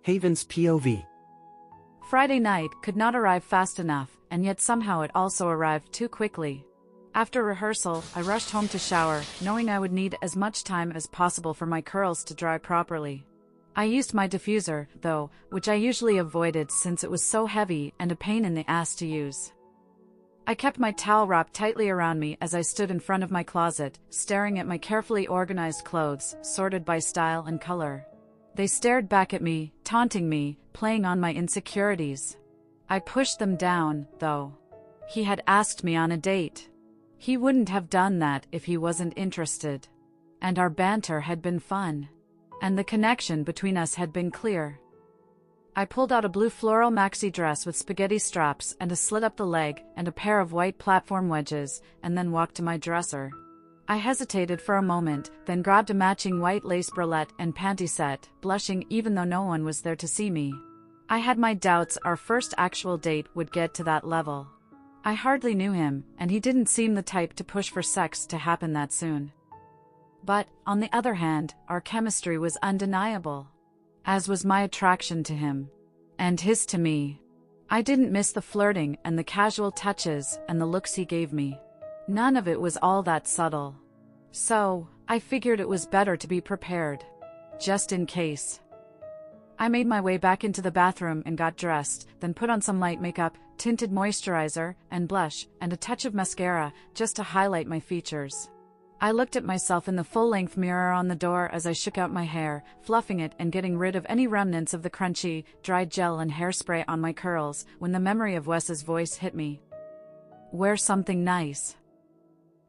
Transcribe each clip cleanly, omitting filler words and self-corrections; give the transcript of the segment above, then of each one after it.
Haven's POV. Friday night could not arrive fast enough, and yet somehow it also arrived too quickly. After rehearsal, I rushed home to shower, knowing I would need as much time as possible for my curls to dry properly. I used my diffuser, though, which I usually avoided since it was so heavy and a pain in the ass to use. I kept my towel wrapped tightly around me as I stood in front of my closet, staring at my carefully organized clothes, sorted by style and color. They stared back at me, taunting me, playing on my insecurities. I pushed them down, though. He had asked me on a date. He wouldn't have done that if he wasn't interested. And our banter had been fun. And the connection between us had been clear. I pulled out a blue floral maxi dress with spaghetti straps and a slit up the leg and a pair of white platform wedges, and then walked to my dresser. I hesitated for a moment, then grabbed a matching white lace bralette and panty set, blushing even though no one was there to see me. I had my doubts our first actual date would get to that level. I hardly knew him, and he didn't seem the type to push for sex to happen that soon. But, on the other hand, our chemistry was undeniable. As was my attraction to him. And his to me. I didn't miss the flirting and the casual touches and the looks he gave me. None of it was all that subtle. So, I figured it was better to be prepared. Just in case. I made my way back into the bathroom and got dressed, then put on some light makeup, tinted moisturizer, and blush, and a touch of mascara, just to highlight my features. I looked at myself in the full-length mirror on the door as I shook out my hair, fluffing it and getting rid of any remnants of the crunchy, dried gel and hairspray on my curls, when the memory of Wes's voice hit me. Wear something nice.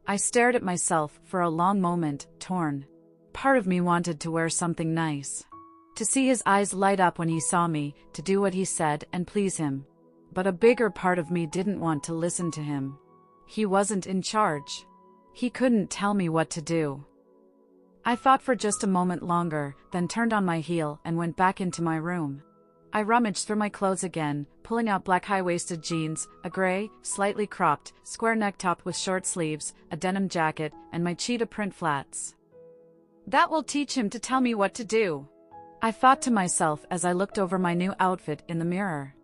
I stared at myself for a long moment, torn. Part of me wanted to wear something nice. To see his eyes light up when he saw me, to do what he said and please him. But a bigger part of me didn't want to listen to him. He wasn't in charge. He couldn't tell me what to do. I thought for just a moment longer, then turned on my heel and went back into my room. I rummaged through my clothes again, pulling out black high-waisted jeans, a gray, slightly cropped, square neck top with short sleeves, a denim jacket, and my cheetah print flats. That will teach him to tell me what to do, I thought to myself as I looked over my new outfit in the mirror.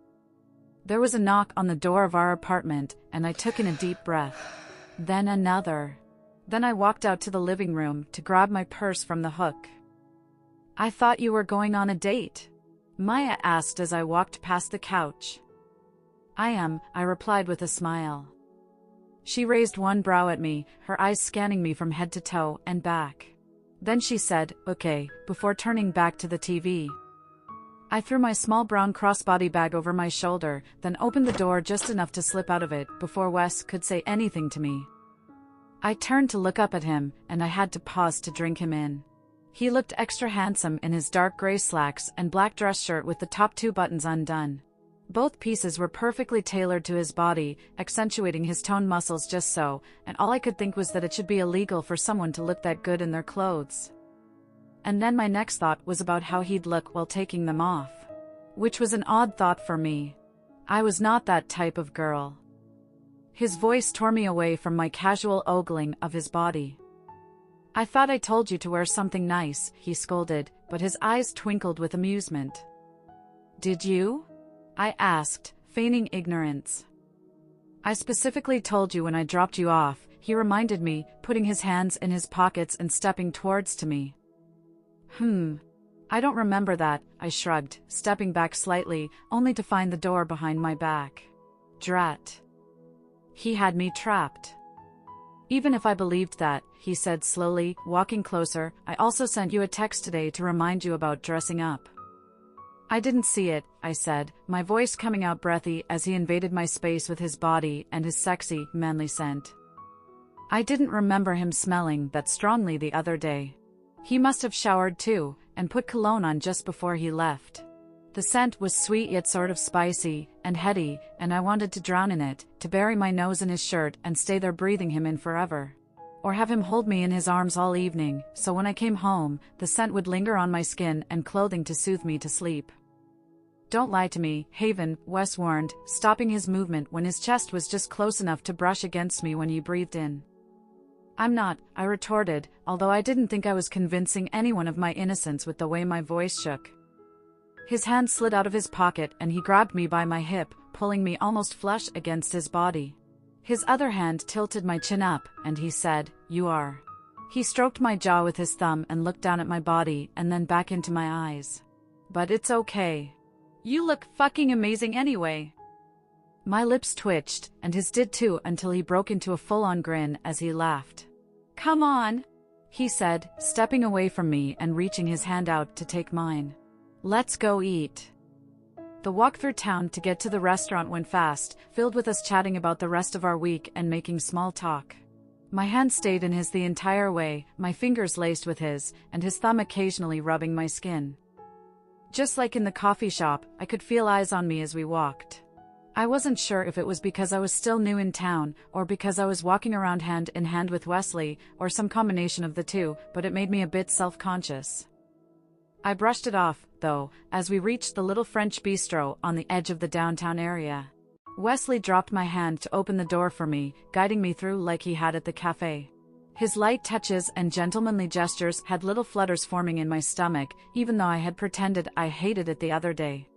There was a knock on the door of our apartment, and I took in a deep breath. Then another. Then I walked out to the living room to grab my purse from the hook. I thought you were going on a date, Maya asked as I walked past the couch. I am, I replied with a smile. She raised one brow at me, her eyes scanning me from head to toe and back. Then she said, "Okay," before turning back to the TV. I threw my small brown crossbody bag over my shoulder, then opened the door just enough to slip out of it before Wes could say anything to me. I turned to look up at him, and I had to pause to drink him in. He looked extra handsome in his dark gray slacks and black dress shirt with the top two buttons undone. Both pieces were perfectly tailored to his body, accentuating his toned muscles just so, and all I could think was that it should be illegal for someone to look that good in their clothes. And then my next thought was about how he'd look while taking them off. Which was an odd thought for me. I was not that type of girl. His voice tore me away from my casual ogling of his body. I thought I told you to wear something nice, he scolded, but his eyes twinkled with amusement. Did you? I asked, feigning ignorance. I specifically told you when I dropped you off, he reminded me, putting his hands in his pockets and stepping towards to me. I don't remember that, I shrugged, stepping back slightly, only to find the door behind my back. Drat. He had me trapped. Even if I believed that, he said slowly, walking closer, I also sent you a text today to remind you about dressing up. I didn't see it, I said, my voice coming out breathy as he invaded my space with his body and his sexy, manly scent. I didn't remember him smelling that strongly the other day. He must have showered too, and put cologne on just before he left. The scent was sweet yet sort of spicy and heady, and I wanted to drown in it, to bury my nose in his shirt and stay there breathing him in forever. Or have him hold me in his arms all evening, so when I came home, the scent would linger on my skin and clothing to soothe me to sleep. Don't lie to me, Haven, Wes warned, stopping his movement when his chest was just close enough to brush against me when you breathed in. I'm not, I retorted, although I didn't think I was convincing anyone of my innocence with the way my voice shook. His hand slid out of his pocket and he grabbed me by my hip, pulling me almost flush against his body. His other hand tilted my chin up, and he said, "You are." He stroked my jaw with his thumb and looked down at my body and then back into my eyes. "But it's okay. You look fucking amazing anyway." My lips twitched, and his did too until he broke into a full-on grin as he laughed. "Come on," he said, stepping away from me and reaching his hand out to take mine. "Let's go eat." The walk through town to get to the restaurant went fast, filled with us chatting about the rest of our week and making small talk. My hand stayed in his the entire way, my fingers laced with his, and his thumb occasionally rubbing my skin. Just like in the coffee shop, I could feel eyes on me as we walked. I wasn't sure if it was because I was still new in town, or because I was walking around hand in hand with Wesley, or some combination of the two, but it made me a bit self-conscious. I brushed it off, though, as we reached the little French bistro on the edge of the downtown area. Wesley dropped my hand to open the door for me, guiding me through like he had at the cafe. His light touches and gentlemanly gestures had little flutters forming in my stomach, even though I had pretended I hated it the other day.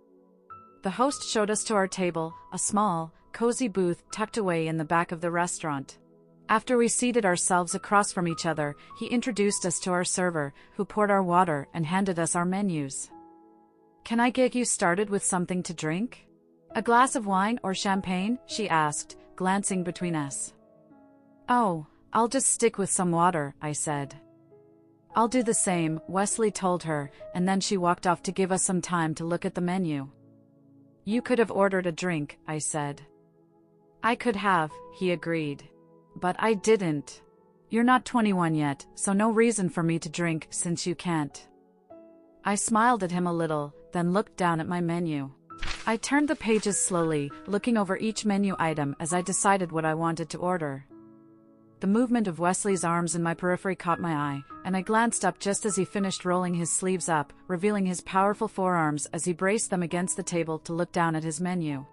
The host showed us to our table, a small, cozy booth tucked away in the back of the restaurant. After we seated ourselves across from each other, he introduced us to our server, who poured our water and handed us our menus. "Can I get you started with something to drink? A glass of wine or champagne?" she asked, glancing between us. "Oh, I'll just stick with some water," I said. "I'll do the same," Wesley told her, and then she walked off to give us some time to look at the menu. "You could have ordered a drink," I said. "I could have," he agreed. "But I didn't. You're not 21 yet, so no reason for me to drink since you can't." I smiled at him a little, then looked down at my menu. I turned the pages slowly, looking over each menu item as I decided what I wanted to order. The movement of Wesley's arms in my periphery caught my eye, and I glanced up just as he finished rolling his sleeves up, revealing his powerful forearms as he braced them against the table to look down at his menu.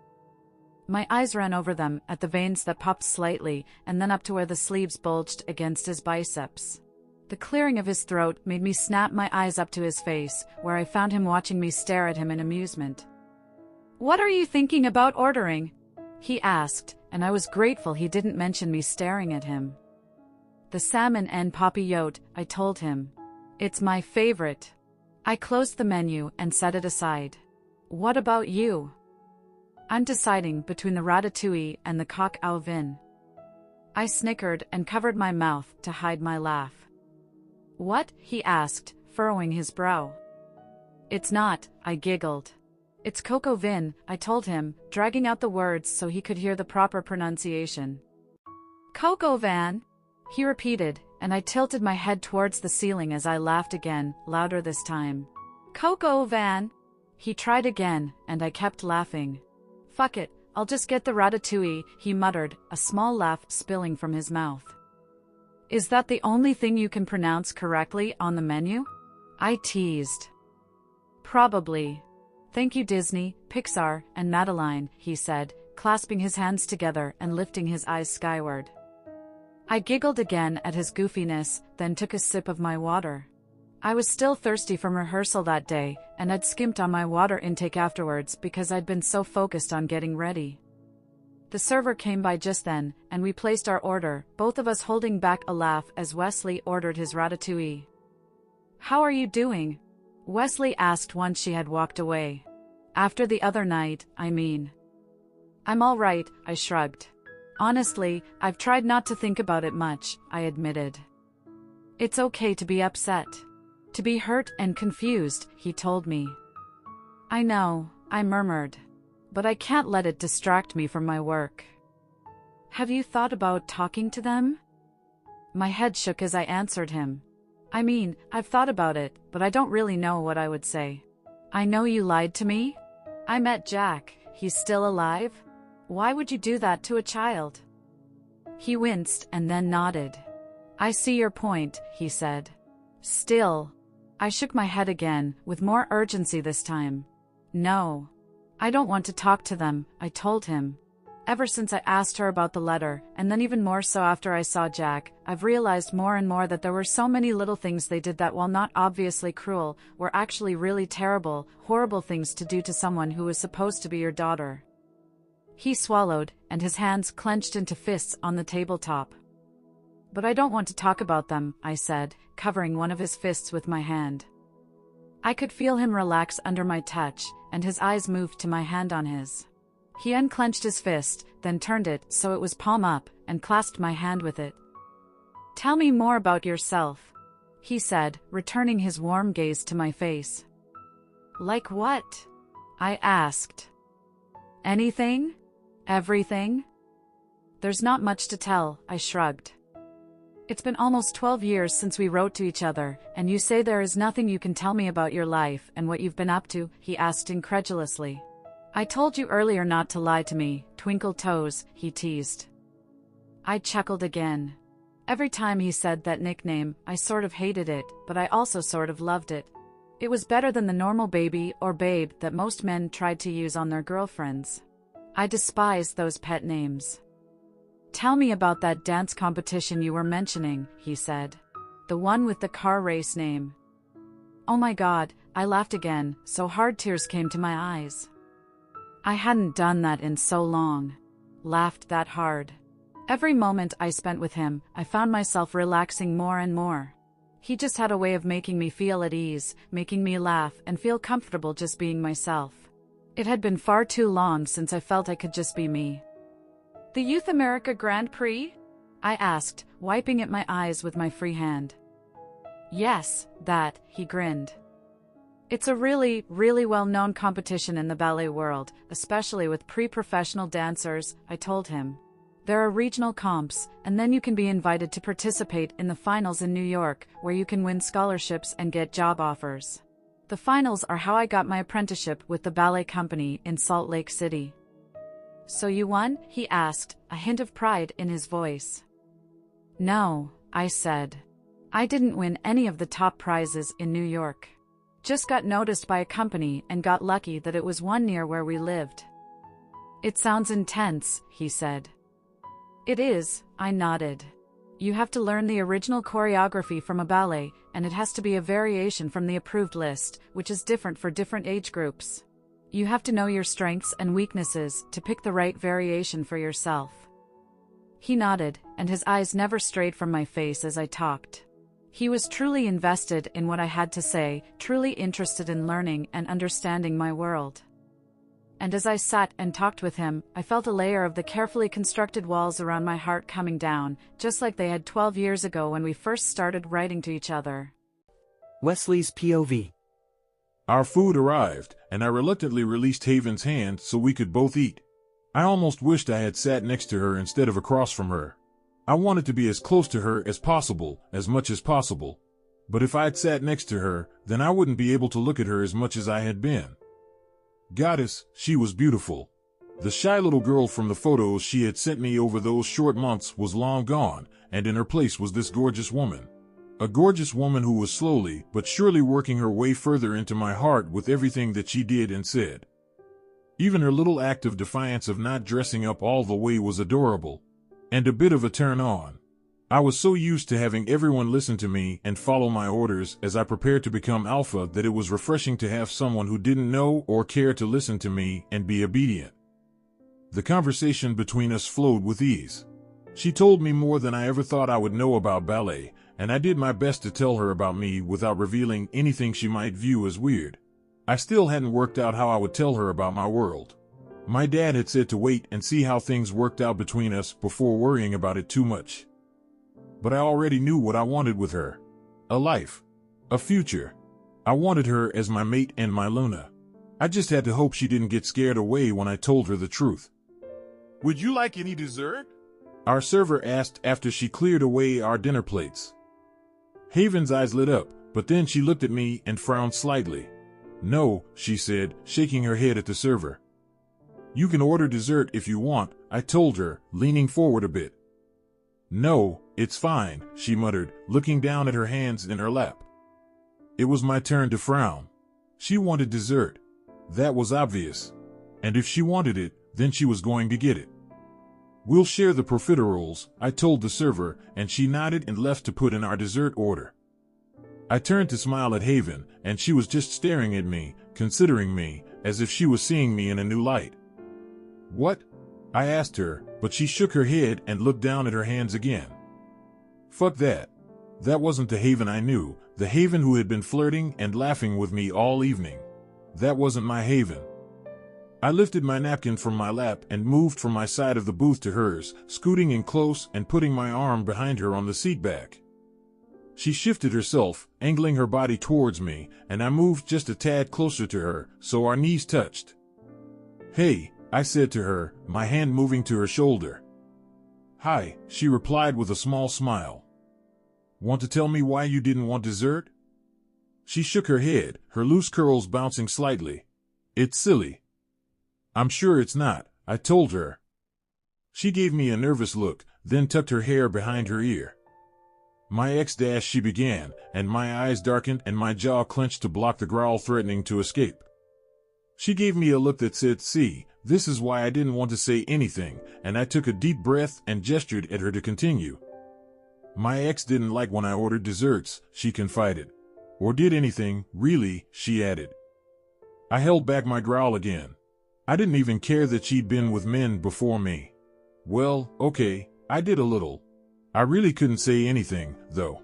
My eyes ran over them, at the veins that popped slightly, and then up to where the sleeves bulged against his biceps. The clearing of his throat made me snap my eyes up to his face, where I found him watching me stare at him in amusement. "What are you thinking about ordering?" he asked, and I was grateful he didn't mention me staring at him. "The salmon and papillote," I told him. "It's my favorite." I closed the menu and set it aside. "What about you?" "I'm deciding between the ratatouille and the coq au vin." I snickered and covered my mouth to hide my laugh. "What?" he asked, furrowing his brow. "It's not," I giggled. "It's coq au vin," I told him, dragging out the words so he could hear the proper pronunciation. "Coq au vin," he repeated, and I tilted my head towards the ceiling as I laughed again, louder this time. "Coq au vin." He tried again, and I kept laughing. "Fuck it, I'll just get the ratatouille," he muttered, a small laugh spilling from his mouth. "Is that the only thing you can pronounce correctly on the menu?" I teased. "Probably. Thank you Disney, Pixar, and Madeline," he said, clasping his hands together and lifting his eyes skyward. I giggled again at his goofiness, then took a sip of my water. I was still thirsty from rehearsal that day, and I'd skimped on my water intake afterwards because I'd been so focused on getting ready. The server came by just then, and we placed our order, both of us holding back a laugh as Wesley ordered his ratatouille. "How are you doing?" Wesley asked once she had walked away. "After the other night, I mean." "I'm all right," I shrugged. "Honestly, I've tried not to think about it much," I admitted. "It's okay to be upset. To be hurt and confused," he told me. "I know," I murmured. "But I can't let it distract me from my work." "Have you thought about talking to them?" My head shook as I answered him. "I mean, I've thought about it, but I don't really know what I would say." "I know you lied to me. I met Jack. He's still alive? Why would you do that to a child?" He winced and then nodded. "I see your point," he said. "Still." I shook my head again, with more urgency this time. "No. I don't want to talk to them," I told him. Ever since I asked her about the letter, and then even more so after I saw Jack, I've realized more and more that there were so many little things they did that, while not obviously cruel, were actually really terrible, horrible things to do to someone who was supposed to be your daughter. He swallowed, and his hands clenched into fists on the tabletop. But I don't want to talk about them, I said, covering one of his fists with my hand. I could feel him relax under my touch, and his eyes moved to my hand on his. He unclenched his fist, then turned it so it was palm up, and clasped my hand with it. "Tell me more about yourself," he said, returning his warm gaze to my face. "Like what?" I asked. "Anything? Everything?" "There's not much to tell," I shrugged. "It's been almost 12 years since we wrote to each other, and you say there is nothing you can tell me about your life and what you've been up to," he asked incredulously. "I told you earlier not to lie to me, twinkle toes," he teased. I chuckled again. Every time he said that nickname, I sort of hated it, but I also sort of loved it. It was better than the normal baby or babe that most men tried to use on their girlfriends. I despised those pet names. "Tell me about that dance competition you were mentioning," he said. "The one with the car race name." Oh my God, I laughed again, so hard tears came to my eyes. I hadn't done that in so long. Laughed that hard. Every moment I spent with him, I found myself relaxing more and more. He just had a way of making me feel at ease, making me laugh and feel comfortable just being myself. It had been far too long since I felt I could just be me. "The Youth America Grand Prix?" I asked, wiping at my eyes with my free hand. "Yes, that," he grinned. "It's a really, really well-known competition in the ballet world, especially with pre-professional dancers," I told him. "There are regional comps, and then you can be invited to participate in the finals in New York, where you can win scholarships and get job offers. The finals are how I got my apprenticeship with the ballet company in Salt Lake City." "So you won?" he asked, a hint of pride in his voice. "No," I said. "I didn't win any of the top prizes in New York. Just got noticed by a company and got lucky that it was one near where we lived." "It sounds intense," he said. "It is," I nodded. "You have to learn the original choreography from a ballet, and it has to be a variation from the approved list, which is different for different age groups. You have to know your strengths and weaknesses to pick the right variation for yourself." He nodded, and his eyes never strayed from my face as I talked. He was truly invested in what I had to say, truly interested in learning and understanding my world. And as I sat and talked with him, I felt a layer of the carefully constructed walls around my heart coming down, just like they had 12 years ago when we first started writing to each other. Wesley's POV. Our food arrived, and I reluctantly released Haven's hand so we could both eat. I almost wished I had sat next to her instead of across from her. I wanted to be as close to her as possible, as much as possible. But if I'd sat next to her, then I wouldn't be able to look at her as much as I had been. Goddess, she was beautiful. The shy little girl from the photos she had sent me over those short months was long gone, and in her place was this gorgeous woman. A gorgeous woman who was slowly but surely working her way further into my heart with everything that she did and said. Even her little act of defiance of not dressing up all the way was adorable. And a bit of a turn on. I was so used to having everyone listen to me and follow my orders as I prepared to become alpha that it was refreshing to have someone who didn't know or care to listen to me and be obedient. The conversation between us flowed with ease. She told me more than I ever thought I would know about ballet, and I did my best to tell her about me without revealing anything she might view as weird. I still hadn't worked out how I would tell her about my world. My dad had said to wait and see how things worked out between us before worrying about it too much. But I already knew what I wanted with her. A life. A future. I wanted her as my mate and my Luna. I just had to hope she didn't get scared away when I told her the truth. "Would you like any dessert?" Our server asked after she cleared away our dinner plates. Haven's eyes lit up, but then she looked at me and frowned slightly. "No," she said, shaking her head at the server. "You can order dessert if you want," I told her, leaning forward a bit. "No, it's fine," she muttered, looking down at her hands in her lap. It was my turn to frown. She wanted dessert. That was obvious. And if she wanted it, then she was going to get it. We'll share the profiteroles, I told the server, and she nodded and left to put in our dessert order. I turned to smile at Haven, and she was just staring at me, considering me, as if she was seeing me in a new light. What? I asked her, but she shook her head and looked down at her hands again. Fuck that. That wasn't the Haven I knew, the Haven who had been flirting and laughing with me all evening. That wasn't my Haven. I lifted my napkin from my lap and moved from my side of the booth to hers, scooting in close and putting my arm behind her on the seat back. She shifted herself, angling her body towards me, and I moved just a tad closer to her, so our knees touched. Hey, I said to her, my hand moving to her shoulder. Hi, she replied with a small smile. Want to tell me why you didn't want dessert? She shook her head, her loose curls bouncing slightly. It's silly. I'm sure it's not, I told her. She gave me a nervous look, then tucked her hair behind her ear. My ex she began, and my eyes darkened and my jaw clenched to block the growl threatening to escape. She gave me a look that said, see, this is why I didn't want to say anything, and I took a deep breath and gestured at her to continue. My ex didn't like when I ordered desserts, she confided. Or did anything, really, she added. I held back my growl again. I didn't even care that she'd been with men before me. Well, okay, I did a little. I really couldn't say anything, though.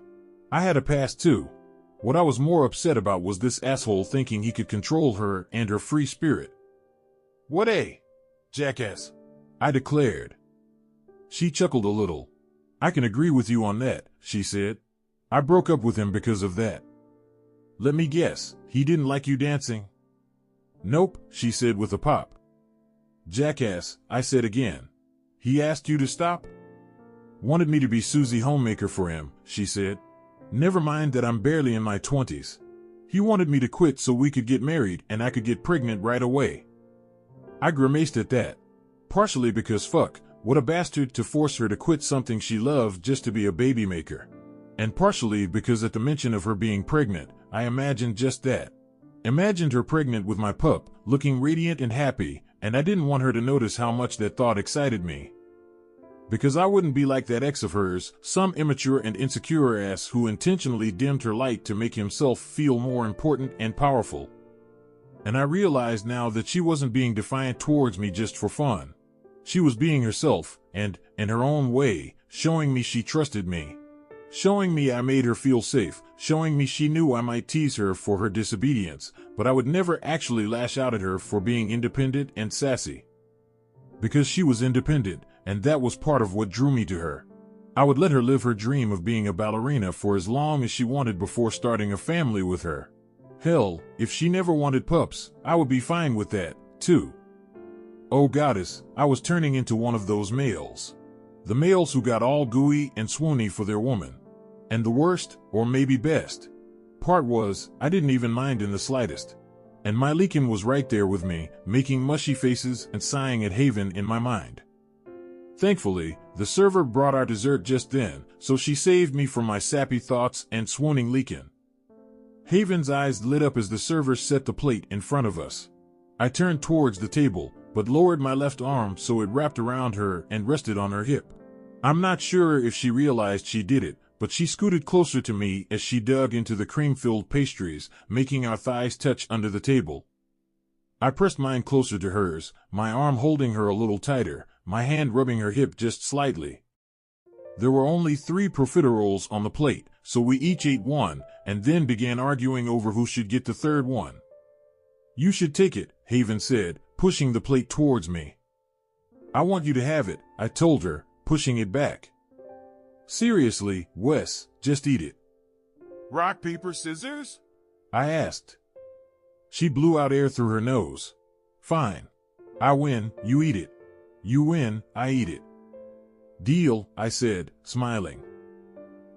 I had a past too. What I was more upset about was this asshole thinking he could control her and her free spirit. What a jackass, I declared. She chuckled a little. I can agree with you on that, she said. I broke up with him because of that. Let me guess, he didn't like you dancing? Nope, she said with a pop. Jackass, I said again. He asked you to stop? Wanted me to be Susie Homemaker for him, she said. Never mind that I'm barely in my 20s. He wanted me to quit so we could get married and I could get pregnant right away. I grimaced at that. Partially because fuck, what a bastard to force her to quit something she loved just to be a baby maker. And partially because at the mention of her being pregnant, I imagined just that. Imagined her pregnant with my pup, looking radiant and happy, and I didn't want her to notice how much that thought excited me. Because I wouldn't be like that ex of hers, some immature and insecure ass who intentionally dimmed her light to make himself feel more important and powerful. And I realized now that she wasn't being defiant towards me just for fun. She was being herself, and, in her own way, showing me she trusted me. Showing me I made her feel safe, showing me she knew I might tease her for her disobedience, but I would never actually lash out at her for being independent and sassy. Because she was independent, and that was part of what drew me to her. I would let her live her dream of being a ballerina for as long as she wanted before starting a family with her. Hell, if she never wanted pups, I would be fine with that, too. Oh goddess, I was turning into one of those males. The males who got all gooey and swoony for their woman. And the worst, or maybe best, part was, I didn't even mind in the slightest. And my leakin was right there with me, making mushy faces and sighing at Haven in my mind. Thankfully, the server brought our dessert just then, so she saved me from my sappy thoughts and swooning leakin. Haven's eyes lit up as the server set the plate in front of us. I turned towards the table, but lowered my left arm so it wrapped around her and rested on her hip. I'm not sure if she realized she did it, but she scooted closer to me as she dug into the cream-filled pastries, making our thighs touch under the table. I pressed mine closer to hers, my arm holding her a little tighter, my hand rubbing her hip just slightly. There were only 3 profiteroles on the plate, so we each ate one, and then began arguing over who should get the third one. You should take it, Haven said, pushing the plate towards me. I want you to have it, I told her, pushing it back. Seriously, Wes, just eat it. Rock, paper, scissors? I asked. She blew out air through her nose. Fine. I win, you eat it. You win, I eat it. Deal, I said, smiling.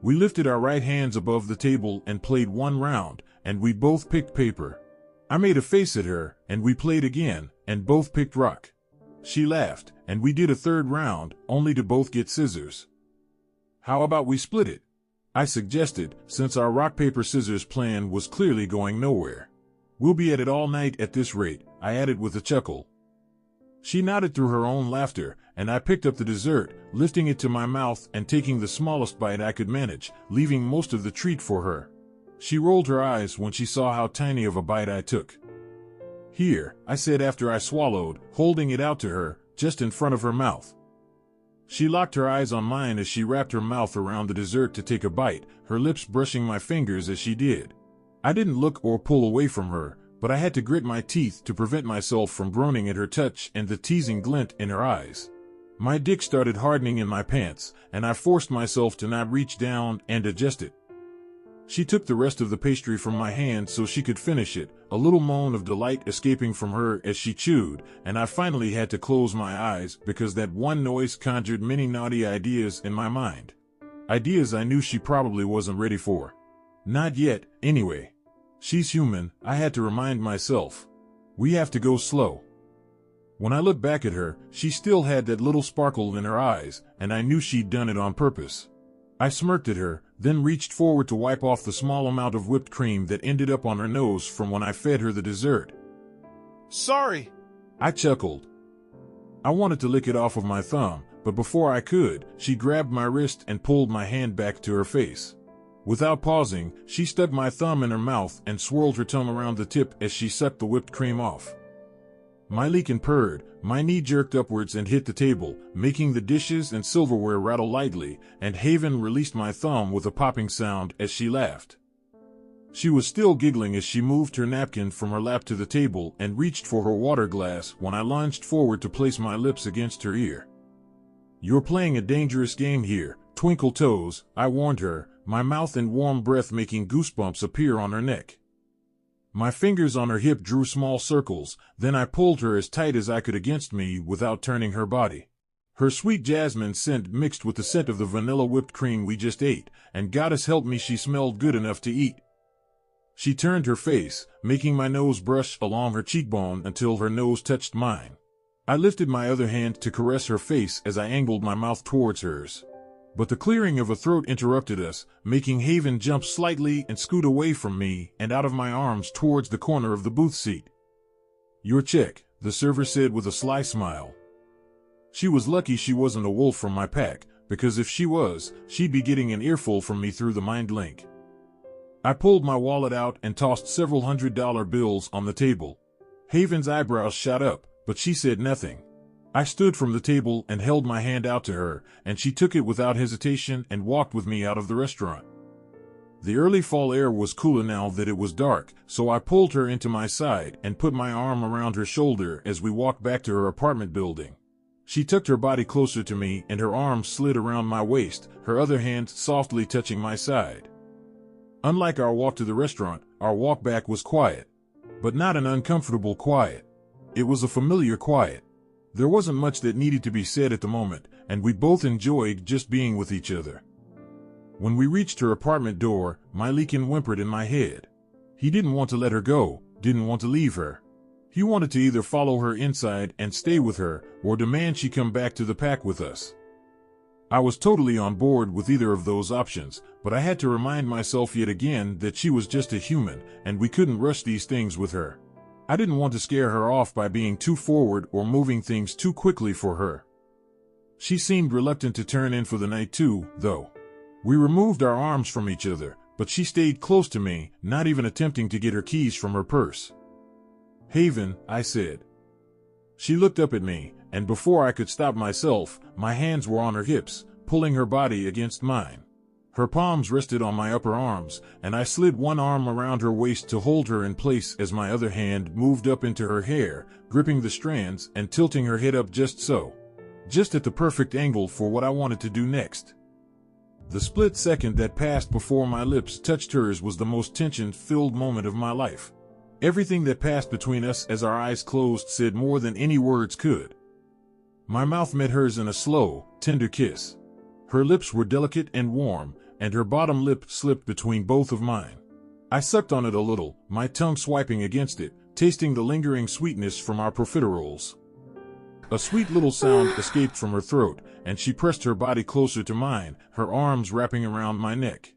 We lifted our right hands above the table and played one round, and we both picked paper. I made a face at her, and we played again, and both picked rock. She laughed, and we did a third round, only to both get scissors. How about we split it? I suggested, since our rock-paper-scissors plan was clearly going nowhere. We'll be at it all night at this rate, I added with a chuckle. She nodded through her own laughter, and I picked up the dessert, lifting it to my mouth and taking the smallest bite I could manage, leaving most of the treat for her. She rolled her eyes when she saw how tiny of a bite I took. "Here," I said after I swallowed, holding it out to her, just in front of her mouth. She locked her eyes on mine as she wrapped her mouth around the dessert to take a bite, her lips brushing my fingers as she did. I didn't look or pull away from her, but I had to grit my teeth to prevent myself from groaning at her touch and the teasing glint in her eyes. My dick started hardening in my pants, and I forced myself to not reach down and adjust it. She took the rest of the pastry from my hand so she could finish it, a little moan of delight escaping from her as she chewed, and I finally had to close my eyes because that one noise conjured many naughty ideas in my mind. Ideas I knew she probably wasn't ready for. Not yet, anyway. She's human, I had to remind myself. We have to go slow. When I looked back at her, she still had that little sparkle in her eyes, and I knew she'd done it on purpose. I smirked at her, then reached forward to wipe off the small amount of whipped cream that ended up on her nose from when I fed her the dessert. Sorry. I chuckled. I wanted to lick it off of my thumb, but before I could, she grabbed my wrist and pulled my hand back to her face. Without pausing, she stuck my thumb in her mouth and swirled her tongue around the tip as she sucked the whipped cream off. My leakin purred, my knee jerked upwards and hit the table, making the dishes and silverware rattle lightly, and Haven released my thumb with a popping sound as she laughed. She was still giggling as she moved her napkin from her lap to the table and reached for her water glass when I lunged forward to place my lips against her ear. "You're playing a dangerous game here, Twinkle Toes," I warned her, my mouth and warm breath making goosebumps appear on her neck. My fingers on her hip drew small circles, then I pulled her as tight as I could against me without turning her body. Her sweet jasmine scent mixed with the scent of the vanilla whipped cream we just ate, and goddess help me she smelled good enough to eat. She turned her face, making my nose brush along her cheekbone until her nose touched mine. I lifted my other hand to caress her face as I angled my mouth towards hers. But the clearing of a throat interrupted us, making Haven jump slightly and scoot away from me and out of my arms towards the corner of the booth seat. "Your check," the server said with a sly smile. She was lucky she wasn't a wolf from my pack, because if she was, she'd be getting an earful from me through the mind link. I pulled my wallet out and tossed several $100 bills on the table. Haven's eyebrows shot up, but she said nothing. I stood from the table and held my hand out to her, and she took it without hesitation and walked with me out of the restaurant. The early fall air was cooler now that it was dark, so I pulled her into my side and put my arm around her shoulder as we walked back to her apartment building. She tucked her body closer to me and her arm slid around my waist, her other hand softly touching my side. Unlike our walk to the restaurant, our walk back was quiet. But not an uncomfortable quiet. It was a familiar quiet. There wasn't much that needed to be said at the moment, and we both enjoyed just being with each other. When we reached her apartment door, my leakin whimpered in my head. He didn't want to let her go, didn't want to leave her. He wanted to either follow her inside and stay with her, or demand she come back to the pack with us. I was totally on board with either of those options, but I had to remind myself yet again that she was just a human, and we couldn't rush these things with her. I didn't want to scare her off by being too forward or moving things too quickly for her. She seemed reluctant to turn in for the night too, though. We removed our arms from each other, but she stayed close to me, not even attempting to get her keys from her purse. "Haven," I said. She looked up at me, and before I could stop myself, my hands were on her hips, pulling her body against mine. Her palms rested on my upper arms, and I slid one arm around her waist to hold her in place as my other hand moved up into her hair, gripping the strands and tilting her head up just so. Just at the perfect angle for what I wanted to do next. The split second that passed before my lips touched hers was the most tension-filled moment of my life. Everything that passed between us as our eyes closed said more than any words could. My mouth met hers in a slow, tender kiss. Her lips were delicate and warm, and her bottom lip slipped between both of mine. I sucked on it a little, my tongue swiping against it, tasting the lingering sweetness from our profiteroles. A sweet little sound escaped from her throat, and she pressed her body closer to mine, her arms wrapping around my neck.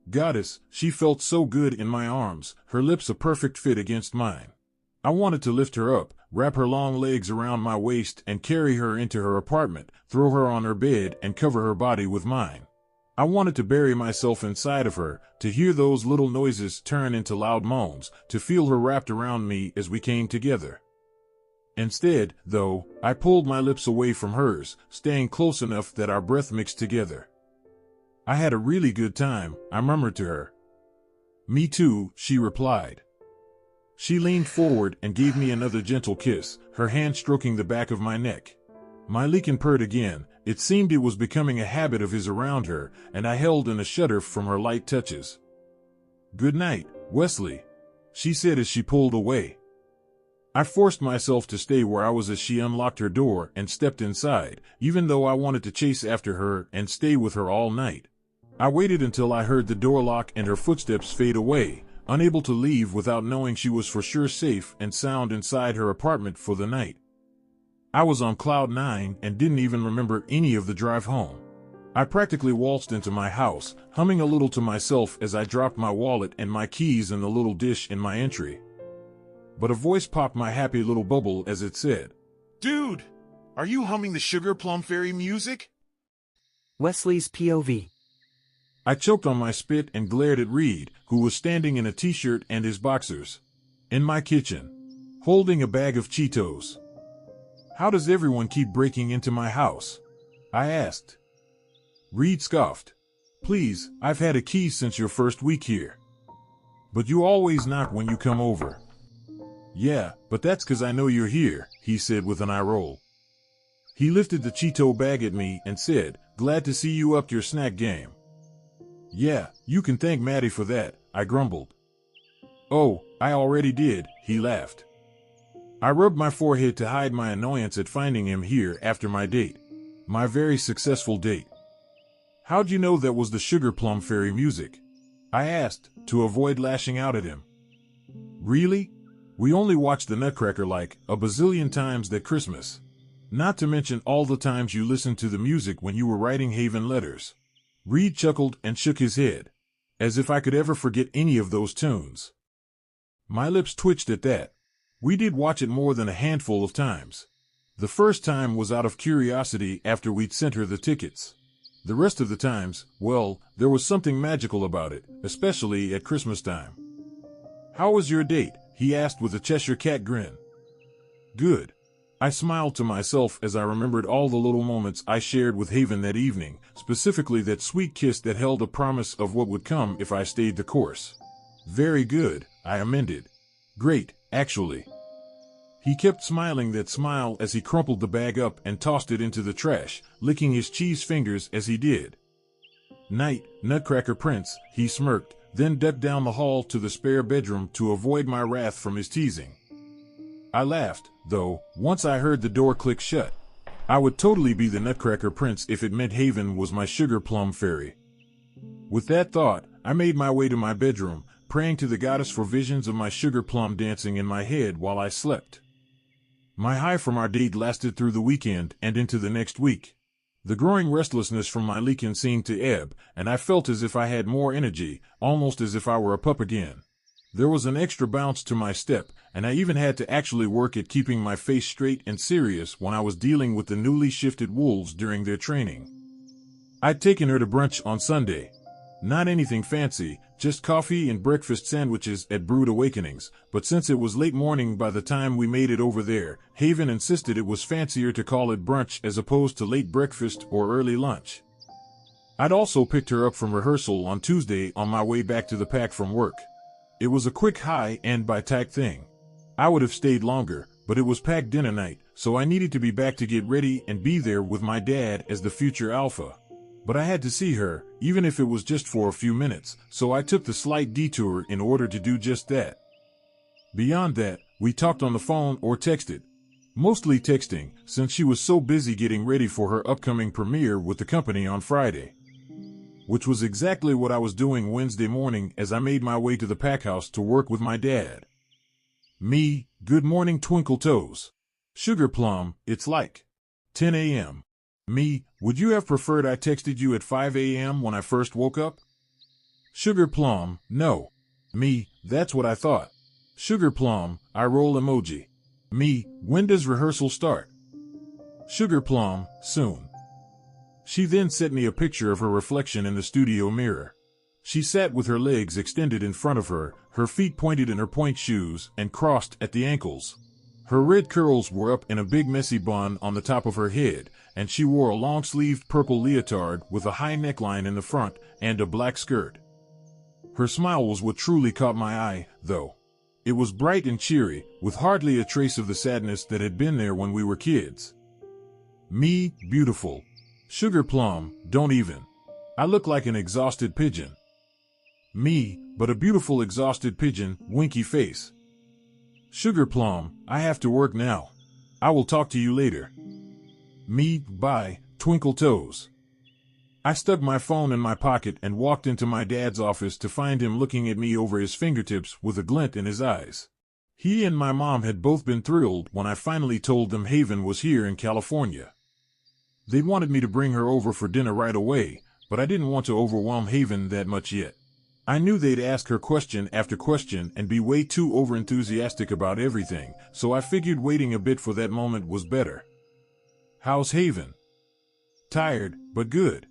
Goddess, she felt so good in my arms, her lips a perfect fit against mine. I wanted to lift her up, wrap her long legs around my waist and carry her into her apartment, throw her on her bed and cover her body with mine. I wanted to bury myself inside of her, to hear those little noises turn into loud moans, to feel her wrapped around me as we came together. Instead, though, I pulled my lips away from hers, staying close enough that our breath mixed together. I had a really good time, I murmured to her. Me too, she replied. She leaned forward and gave me another gentle kiss, her hand stroking the back of my neck. My Leakin purred again. It seemed it was becoming a habit of his around her, and I held in a shudder from her light touches. "Good night, Wesley," she said as she pulled away. I forced myself to stay where I was as she unlocked her door and stepped inside, even though I wanted to chase after her and stay with her all night. I waited until I heard the door lock and her footsteps fade away, unable to leave without knowing she was for sure safe and sound inside her apartment for the night. I was on cloud nine and didn't even remember any of the drive home. I practically waltzed into my house, humming a little to myself as I dropped my wallet and my keys in the little dish in my entry. But a voice popped my happy little bubble as it said, "Dude, are you humming the Sugar Plum Fairy music?" Wesley's POV. I choked on my spit and glared at Reed, who was standing in a t-shirt and his boxers, in my kitchen, holding a bag of Cheetos. "How does everyone keep breaking into my house?" I asked. Reed scoffed. "Please, I've had a key since your first week here. But you always knock when you come over." "Yeah, but that's 'cause I know you're here," he said with an eye roll. He lifted the Cheeto bag at me and said, "Glad to see you upped your snack game." "Yeah, you can thank Maddie for that," I grumbled. "Oh, I already did," he laughed. I rubbed my forehead to hide my annoyance at finding him here after my date. My very successful date. "How'd you know that was the Sugar Plum Fairy music?" I asked, to avoid lashing out at him. "Really? We only watched the Nutcracker like a bazillion times that Christmas. Not to mention all the times you listened to the music when you were writing Haven letters." Reed chuckled and shook his head, as if I could ever forget any of those tunes. My lips twitched at that. We did watch it more than a handful of times. The first time was out of curiosity after we'd sent her the tickets. The rest of the times, well, there was something magical about it, especially at Christmas time. "How was your date?" he asked with a Cheshire Cat grin. "Good." I smiled to myself as I remembered all the little moments I shared with Haven that evening, specifically that sweet kiss that held a promise of what would come if I stayed the course. "Very good," I amended. "Great, actually." He kept smiling that smile as he crumpled the bag up and tossed it into the trash, licking his cheese fingers as he did. "Night, Nutcracker Prince," he smirked, then ducked down the hall to the spare bedroom to avoid my wrath from his teasing. I laughed, though, once I heard the door click shut. I would totally be the Nutcracker Prince if it meant Haven was my Sugar Plum Fairy. With that thought, I made my way to my bedroom, praying to the goddess for visions of my sugar plum dancing in my head while I slept. My high from our date lasted through the weekend and into the next week. The growing restlessness from my leaking seemed to ebb, and I felt as if I had more energy, almost as if I were a pup again. There was an extra bounce to my step, and I even had to actually work at keeping my face straight and serious when I was dealing with the newly shifted wolves during their training. I'd taken her to brunch on Sunday. Not anything fancy, just coffee and breakfast sandwiches at Brood Awakenings, but since it was late morning by the time we made it over there, Haven insisted it was fancier to call it brunch as opposed to late breakfast or early lunch. I'd also picked her up from rehearsal on Tuesday on my way back to the pack from work. It was a quick high-end-by-tack thing. I would have stayed longer, but it was packed dinner night, so I needed to be back to get ready and be there with my dad as the future alpha. But I had to see her, even if it was just for a few minutes, so I took the slight detour in order to do just that. Beyond that, we talked on the phone or texted. Mostly texting, since she was so busy getting ready for her upcoming premiere with the company on Friday. Which was exactly what I was doing Wednesday morning as I made my way to the pack house to work with my dad. Me, good morning Twinkle Toes. Sugar Plum, it's like 10 a.m. Me, would you have preferred I texted you at 5 a.m. when I first woke up? Sugar Plum, no. Me, that's what I thought. Sugar Plum, eye roll emoji. Me, when does rehearsal start? Sugar Plum, soon. She then sent me a picture of her reflection in the studio mirror. She sat with her legs extended in front of her, her feet pointed in her point shoes and crossed at the ankles. Her red curls were up in a big messy bun on the top of her head, and she wore a long-sleeved purple leotard with a high neckline in the front and a black skirt. Her smile was what truly caught my eye, though. It was bright and cheery, with hardly a trace of the sadness that had been there when we were kids. Me, beautiful. Sugar Plum, don't even. I look like an exhausted pigeon. Me, but a beautiful exhausted pigeon, winky face. Sugar Plum, I have to work now. I will talk to you later. Me, bye, twinkle toes. I stuck my phone in my pocket and walked into my dad's office to find him looking at me over his fingertips with a glint in his eyes. He and my mom had both been thrilled when I finally told them Haven was here in California. They wanted me to bring her over for dinner right away, but I didn't want to overwhelm Haven that much yet. I knew they'd ask her question after question and be way too overenthusiastic about everything, so I figured waiting a bit for that moment was better. How's Haven? Tired, but good.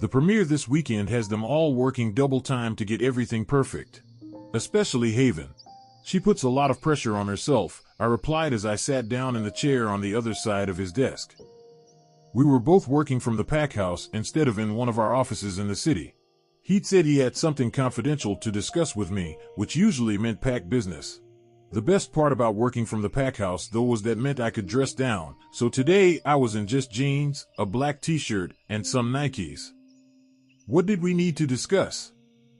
The premiere this weekend has them all working double time to get everything perfect. Especially Haven. She puts a lot of pressure on herself, I replied as I sat down in the chair on the other side of his desk. We were both working from the pack house instead of in one of our offices in the city. He'd said he had something confidential to discuss with me, which usually meant pack business. The best part about working from the pack house, though, was that meant I could dress down, so today I was in just jeans, a black t-shirt, and some Nikes. What did we need to discuss?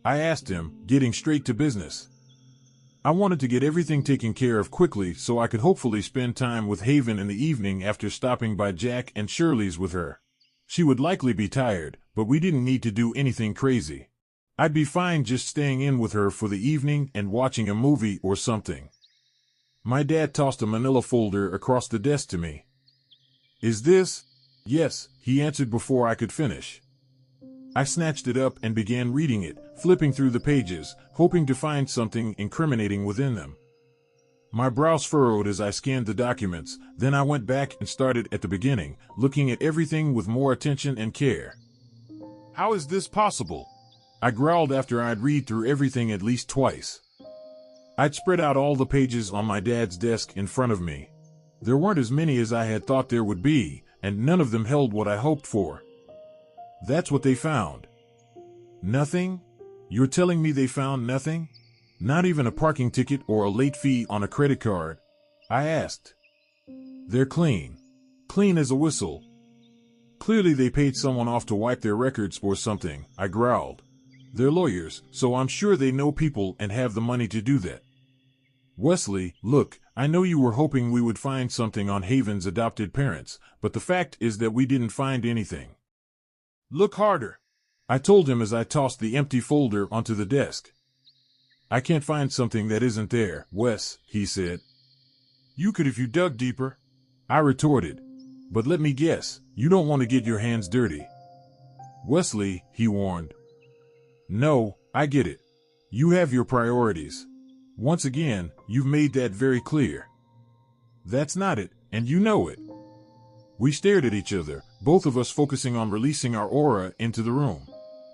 I asked him, getting straight to business. I wanted to get everything taken care of quickly so I could hopefully spend time with Haven in the evening after stopping by Jack and Shirley's with her. She would likely be tired, but we didn't need to do anything crazy. I'd be fine just staying in with her for the evening and watching a movie or something. My dad tossed a manila folder across the desk to me. Is this? Yes, he answered before I could finish. I snatched it up and began reading it, flipping through the pages, hoping to find something incriminating within them. My brows furrowed as I scanned the documents, then I went back and started at the beginning, looking at everything with more attention and care. How is this possible? I growled after I'd read through everything at least twice. I'd spread out all the pages on my dad's desk in front of me. There weren't as many as I had thought there would be, and none of them held what I hoped for. That's what they found. Nothing? You're telling me they found nothing? Not even a parking ticket or a late fee on a credit card? I asked. They're clean. Clean as a whistle. Clearly they paid someone off to wipe their records or something, I growled. They're lawyers, so I'm sure they know people and have the money to do that. Wesley, look, I know you were hoping we would find something on Haven's adopted parents, but the fact is that we didn't find anything. Look harder, I told him as I tossed the empty folder onto the desk. I can't find something that isn't there, Wes, he said. You could if you dug deeper, I retorted. But let me guess, you don't want to get your hands dirty. Wesley, he warned. No, I get it. You have your priorities. Once again, you've made that very clear. That's not it, and you know it. We stared at each other, both of us focusing on releasing our aura into the room.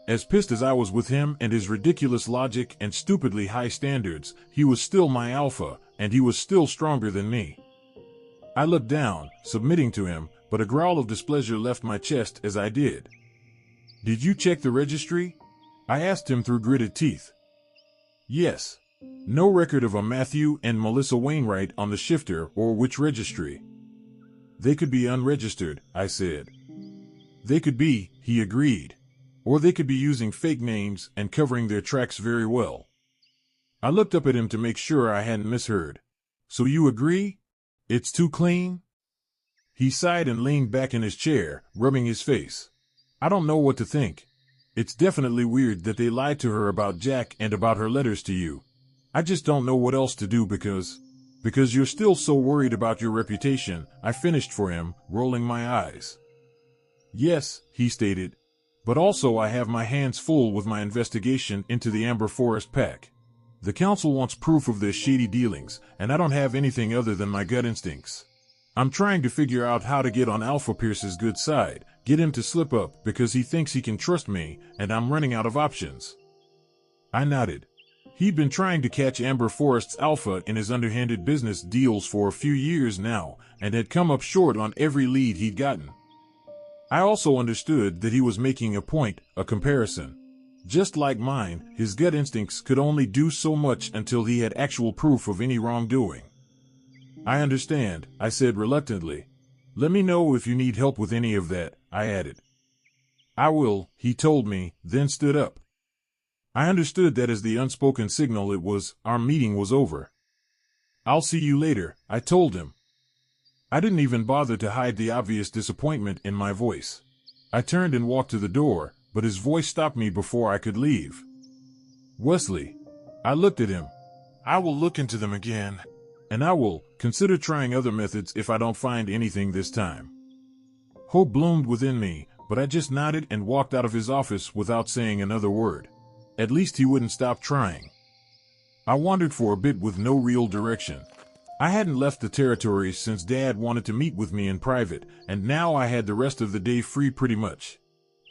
As pissed as I was with him and his ridiculous logic and stupidly high standards, he was still my alpha, and he was still stronger than me. I looked down, submitting to him, but a growl of displeasure left my chest as I did. Did you check the registry? I asked him through gritted teeth. Yes. No record of a Matthew and Melissa Wainwright on the shifter or which registry. They could be unregistered, I said. They could be, he agreed. Or they could be using fake names and covering their tracks very well. I looked up at him to make sure I hadn't misheard. So you agree? It's too clean? He sighed and leaned back in his chair, rubbing his face. I don't know what to think. It's definitely weird that they lied to her about Jack and about her letters to you. I just don't know what else to do because you're still so worried about your reputation, I finished for him, rolling my eyes. Yes, he stated. But also I have my hands full with my investigation into the Amber Forest pack. The council wants proof of their shady dealings, and I don't have anything other than my gut instincts. I'm trying to figure out how to get on Alpha Pierce's good side, get him to slip up because he thinks he can trust me, and I'm running out of options." I nodded. He'd been trying to catch Amber Forrest's Alpha in his underhanded business deals for a few years now, and had come up short on every lead he'd gotten. I also understood that he was making a point, a comparison. Just like mine, his gut instincts could only do so much until he had actual proof of any wrongdoing. "I understand," I said reluctantly. "Let me know if you need help with any of that," I added. "I will," he told me, then stood up. I understood that as the unspoken signal our meeting was over. "I'll see you later," I told him. I didn't even bother to hide the obvious disappointment in my voice. I turned and walked to the door, but his voice stopped me before I could leave. "Wesley." I looked at him. I will look into them again. "And I will consider trying other methods if I don't find anything this time." Hope bloomed within me, but I just nodded and walked out of his office without saying another word. At least he wouldn't stop trying. I wandered for a bit with no real direction. I hadn't left the territory since Dad wanted to meet with me in private, and now I had the rest of the day free pretty much.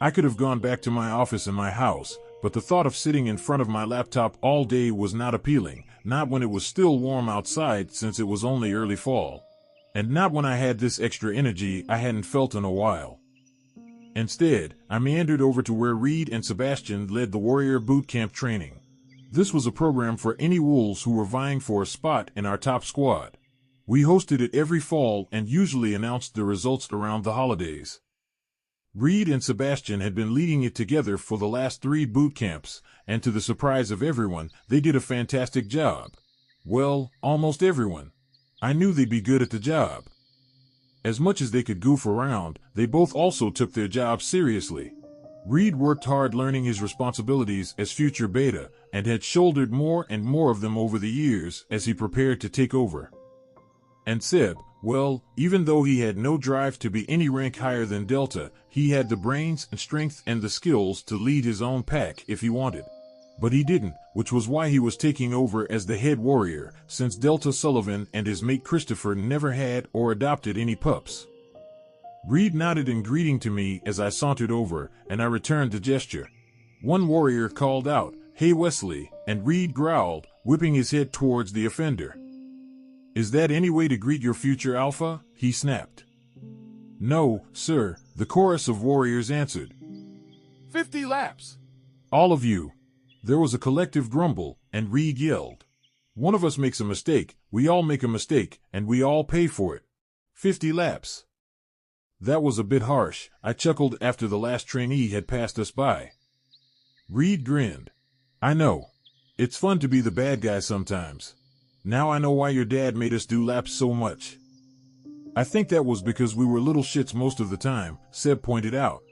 I could have gone back to my office in my house, but the thought of sitting in front of my laptop all day was not appealing, not when it was still warm outside since it was only early fall. And not when I had this extra energy I hadn't felt in a while. Instead, I meandered over to where Reed and Sebastian led the Warrior Boot Camp training. This was a program for any wolves who were vying for a spot in our top squad. We hosted it every fall and usually announced the results around the holidays. Reed and Sebastian had been leading it together for the last 3 boot camps, and to the surprise of everyone, they did a fantastic job. Well, almost everyone. I knew they'd be good at the job. As much as they could goof around, they both also took their jobs seriously. Reed worked hard learning his responsibilities as future beta, and had shouldered more and more of them over the years as he prepared to take over. And Seb, well, even though he had no drive to be any rank higher than Delta, he had the brains and strength and the skills to lead his own pack if he wanted. But he didn't, which was why he was taking over as the head warrior, since Delta Sullivan and his mate Christopher never had or adopted any pups. Reed nodded in greeting to me as I sauntered over, and I returned the gesture. One warrior called out, "Hey Wesley," and Reed growled, whipping his head towards the offender. "Is that any way to greet your future Alpha?" he snapped. "No, sir," the chorus of warriors answered. 50 laps. "All of you." There was a collective grumble, and Reed yelled, "One of us makes a mistake, we all make a mistake, and we all pay for it. 50 laps. That was a bit harsh, I chuckled after the last trainee had passed us by. Reed grinned. "I know. It's fun to be the bad guy sometimes. Now I know why your dad made us do laps so much." "I think that was because we were little shits most of the time," Seb pointed out.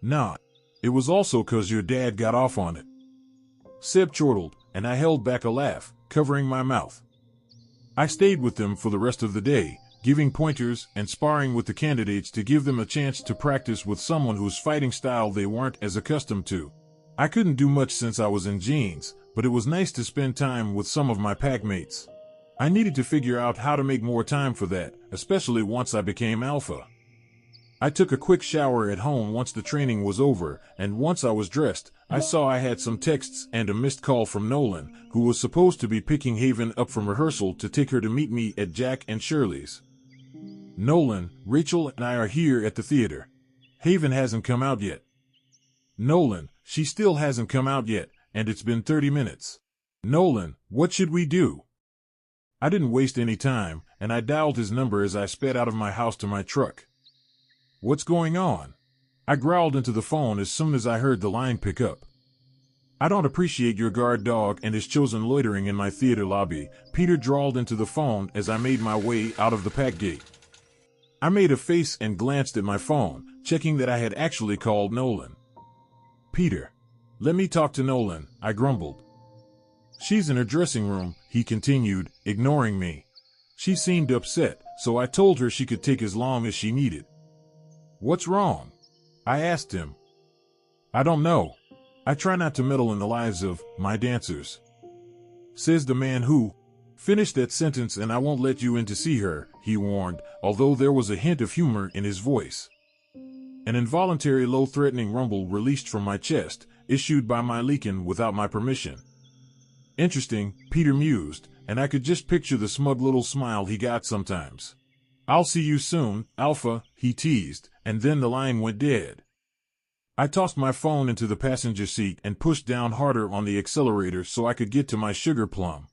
"Nah. It was also 'cause your dad got off on it." Seb chortled, and I held back a laugh, covering my mouth. I stayed with them for the rest of the day, giving pointers and sparring with the candidates to give them a chance to practice with someone whose fighting style they weren't as accustomed to. I couldn't do much since I was in jeans, but it was nice to spend time with some of my pack mates. I needed to figure out how to make more time for that, especially once I became Alpha. I took a quick shower at home once the training was over, and once I was dressed, I saw I had some texts and a missed call from Nolan, who was supposed to be picking Haven up from rehearsal to take her to meet me at Jack and Shirley's. "Nolan, Rachel and I are here at the theater. Haven hasn't come out yet." "Nolan, she still hasn't come out yet, and it's been 30 minutes. Nolan, what should we do?" I didn't waste any time, and I dialed his number as I sped out of my house to my truck. "What's going on?" I growled into the phone as soon as I heard the line pick up. "I don't appreciate your guard dog and his chosen loitering in my theater lobby," Peter drawled into the phone as I made my way out of the pack gate. I made a face and glanced at my phone, checking that I had actually called Nolan. "Peter, let me talk to Nolan," I grumbled. "She's in her dressing room," he continued, ignoring me. She seemed upset, so I told her she could take as long as she needed. "What's wrong?" I asked him. "I don't know. I try not to meddle in the lives of my dancers." Says the man who. Finish that sentence and I won't let you in to see her, he warned, although there was a hint of humor in his voice. An involuntary low threatening rumble released from my chest, issued by my leakin without my permission. Interesting, Peter mused, and I could just picture the smug little smile he got sometimes. I'll see you soon, Alpha, he teased, and then the line went dead. I tossed my phone into the passenger seat and pushed down harder on the accelerator so I could get to my sugar plum.